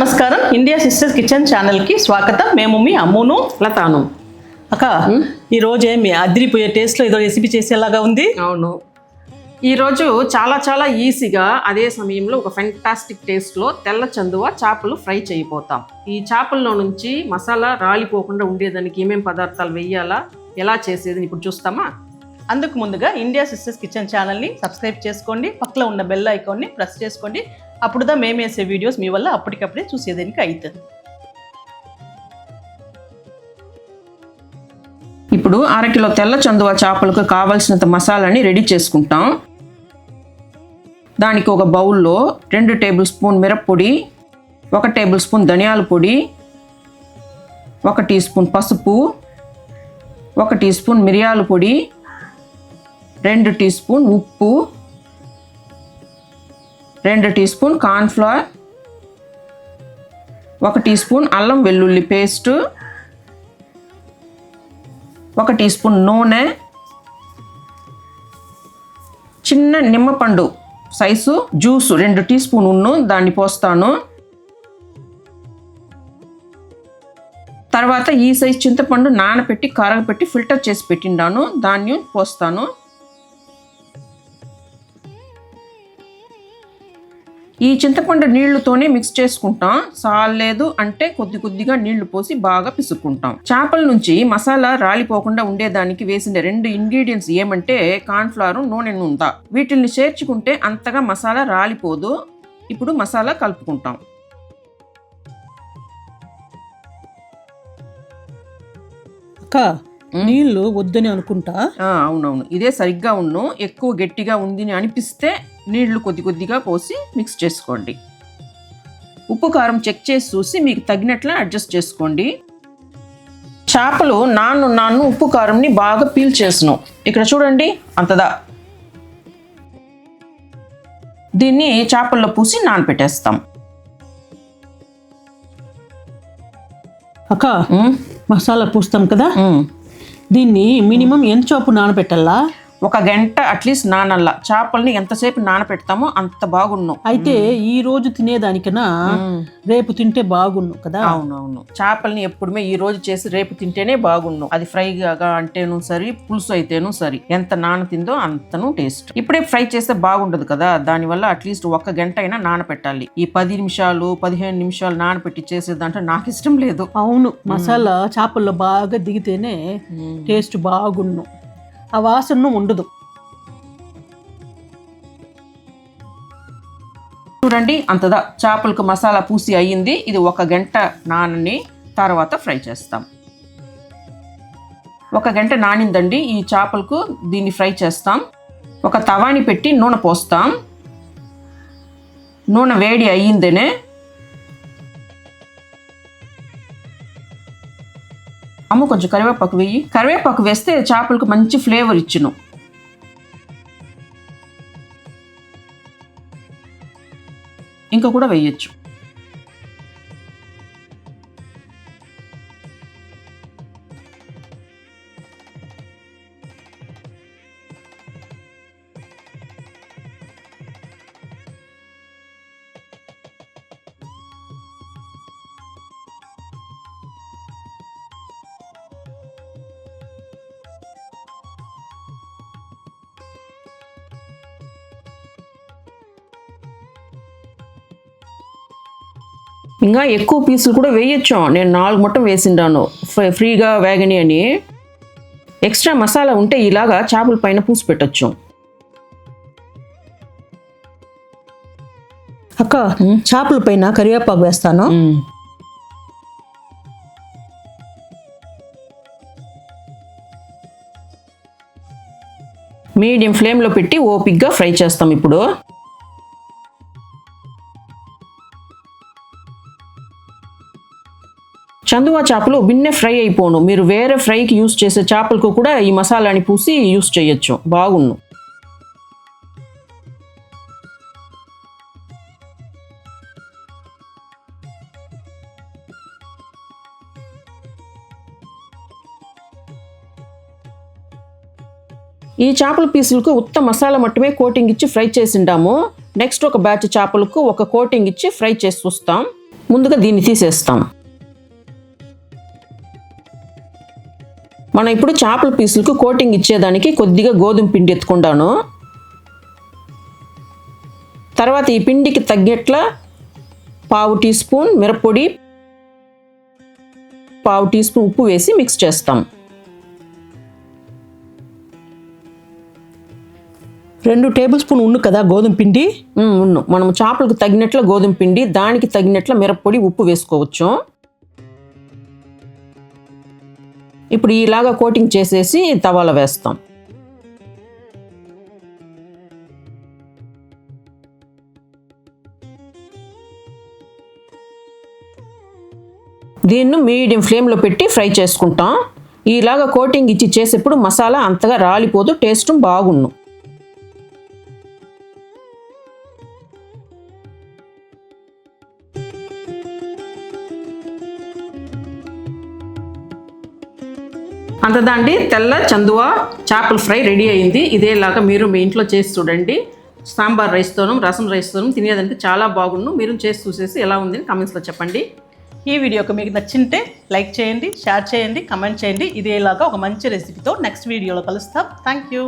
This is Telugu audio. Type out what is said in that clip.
నమస్కారం. ఇండియా సిస్టర్స్ కిచెన్ ఛానల్కి స్వాగతం. మేము మీ అమ్మును, లతాను. అక్క ఈరోజు ఏమి అదిరిపోయే టేస్ట్లో ఏదో రెసిపీ చేసేలాగా ఉంది. అవును, ఈరోజు చాలా చాలా ఈజీగా అదే సమయంలో ఒక ఫెంటాస్టిక్ టేస్ట్లో తెల్ల చందువ చేపలు ఫ్రై చేయబోతాం. ఈ చేపల్లో నుంచి మసాలా రాలిపోకుండా ఉండేదానికి ఏమేమి పదార్థాలు వేయాలా, ఎలా చేసేది ఇప్పుడు చూస్తామా? అందుకు ముందుగా ఇండియా సిస్టర్స్ కిచెన్ ఛానల్ని సబ్స్క్రైబ్ చేసుకోండి, పక్కలో ఉన్న బెల్ ఐకాన్ని ప్రెస్ చేసుకోండి. అప్పుడుదా మేము వేసే వీడియోస్ మీ వల్ల అప్పటికప్పుడే చూసేదానికి అవుతుంది. ఇప్పుడు 1/2 కిలో తెల్ల చందువ చేపలకు కావాల్సినంత మసాలాని రెడీ చేసుకుంటాం. దానికి ఒక బౌల్లో 2 టేబుల్ స్పూన్ మిరప్పొడి, 1 టేబుల్ స్పూన్ ధనియాల పొడి, 1 టీ స్పూన్ పసుపు, 1 టీ స్పూన్ మిరియాల పొడి, 2 టీ స్పూన్ ఉప్పు, 2 teaspoon cornflour, 1 teaspoon అల్లం వెల్లుల్లి పేస్ట్, 1 టీ స్పూన్ నూనె, చిన్న నిమ్మపండు సైజు జ్యూసు 2 టీ స్పూన్ దాన్ని పోస్తాను. తర్వాత ఈ సైజు చింతపండు నానబెట్టి కరగపెట్టి ఫిల్టర్ చేసి పెట్టిండాను, దాన్ని పోస్తాను. ఈ చింతపండు నీళ్లతోనే మిక్స్ చేసుకుంటాం. సాలేదు అంటే కొద్దిగా నీళ్లు పోసి బాగా పిసుక్కుంటాం. చేపల నుంచి మసాలా రాలిపోకుండా ఉండేదానికి వేసిన 2 ఇంగ్రీడియంట్స్ ఏమంటే కార్న్ఫ్లవర్, నూనె ఉందా. వీటిల్ని చేర్చుకుంటే అంతగా మసాలా రాలిపోదు. ఇప్పుడు మసాలా కలుపుకుంటాం. అక్క నీళ్ళు వద్దని అనుకుంటా. అవునవును, ఇదే సరిగ్గా ఎక్కువ గట్టిగా ఉంది అని అనిపిస్తే నీళ్లు కొద్దిగా పోసి మిక్స్ చేసుకోండి. ఉప్పు కారం చెక్ చేసి చూసి మీకు తగినట్లు అడ్జస్ట్ చేసుకోండి. చేపలు నాన్ను ఉప్పు కారంని బాగా పీల్చేసాను. ఇక్కడ చూడండి అంతదా. దీన్ని చేపల్లో పూసి నానపెట్టేస్తాం. అక్క మసాలా పూస్తాం కదా, దీన్ని మినిమం ఎంత చోపు నానబెట్టాలా? 1 గంట అట్లీస్ట్ నానల్లా. చేపల్ని ఎంతసేపు నానపెడతామో అంత బాగున్నాం. అయితే ఈ రోజు తినేదానికన్నా రేపు తింటే బాగున్నాం కదా. అవునవును, చేపల్ని ఎప్పుడుమే ఈ రోజు చేసి రేపు తింటేనే బాగున్నాం. అది ఫ్రైగా అంటేను సరి, పులుసు అయితేను సరి, ఎంత నాన తిందో అంతను టేస్ట్. ఇప్పుడే ఫ్రై చేస్తే బాగుండదు కదా, దానివల్ల అట్లీస్ట్ 1 గంట అయినా నానపెట్టాలి. ఈ 10 నిమిషాలు 15 నిమిషాలు నానపెట్టి చేసేదంటే నాకు ఇష్టం లేదు. అవును, మసాలా చేపల్లో బాగా దిగితేనే టేస్ట్ బాగున్నాం, ఆ వాసన ఉండదు. చూడండి అంతదా చేపలకు మసాలా పూసి అయ్యింది. ఇది 1 గంట నానని తర్వాత ఫ్రై చేస్తాం. 1 గంట నానిందండి. ఈ చేపలకు దీన్ని ఫ్రై చేస్తాం. ఒక తవాని పెట్టి నూనె పోస్తాం. నూనె వేడి అయ్యిందనే అమ్మ కొంచెం కరివేపాకు వేయి. కరివేపాకు వేస్తే చేపలకు మంచి ఫ్లేవర్ ఇచ్చును. ఇంకా కూడా వేయచ్చు. ఇంకా ఎక్కువ పీసులు కూడా వేయచ్చు. నేను 4 మొత్తం వేసిండాను ఫ్రీగా వేగని అని. ఎక్స్ట్రా మసాలా ఉంటే ఇలాగా చేపల పైన పూసి పెట్టచ్చు. అక్క చేపల పైన కరివేపాకు వేస్తాను. మీడియం ఫ్లేమ్లో పెట్టి ఓపిక్గా ఫ్రై చేస్తాం. ఇప్పుడు చందువ చేపలు బిన్నె ఫ్రై అయిపోను. మీరు వేరే ఫ్రైకి యూస్ చేసే చేపలకు కూడా ఈ మసాలాని పూసి యూస్ చేయొచ్చు, బాగున్ను. ఈ చేపల పీసులకు ఉత్త మసాలా మట్టుమే కోటింగ్ ఇచ్చి ఫ్రై చేసిండాము. నెక్స్ట్ ఒక బ్యాచ్ చేపలకు ఒక కోటింగ్ ఇచ్చి ఫ్రై చేసి చూస్తాం. ముందుగా దీన్ని తీసేస్తాం. మనం ఇప్పుడు చేపల పీసులకు కోటింగ్ ఇచ్చేదానికి కొద్దిగా గోధుమ పిండి ఎత్తుకుంటాను. తర్వాత ఈ పిండికి తగ్గట్ల 1/2 టీ స్పూన్ మిరప్పొడి, 1/2 టీ స్పూన్ ఉప్పు వేసి మిక్స్ చేస్తాం. 2 టేబుల్ స్పూన్ ఉన్ను కదా గోధుమ పిండి. ఉన్ను మనం చేపలకు తగినట్ల గోధుమ పిండి, దానికి తగినట్ల మిరప్పొడి, ఉప్పు వేసుకోవచ్చు. ఇప్పుడు ఇలాగా కోటింగ్ చేసేసి తవాలో వేస్తాం. దీన్ని మీడియం ఫ్లేమ్లో పెట్టి ఫ్రై చేసుకుంటాం. ఇలాగా కోటింగ్ ఇచ్చి చేసేప్పుడు మసాలా అంతగా రాలిపోదు, టేస్ట్ బాగుండు. అంతదాండి తెల్ల చందువా చేపల ఫ్రై రెడీ అయింది. ఇదేలాగా మీరు మీ ఇంట్లో చేసి చూడండి. సాంబార్ రైస్తోనూ రసం రైస్తోనూ తినేదానికి చాలా బాగుండు. మీరు చేసి చూసేసి ఎలా ఉందని కామెంట్స్లో చెప్పండి. ఈ వీడియోకి మీకు నచ్చింటే లైక్ చేయండి, షేర్ చేయండి, కమెంట్ చేయండి. ఇదేలాగా ఒక మంచి రెసిపీతో నెక్స్ట్ వీడియోలో కలుస్తాం. Thank you.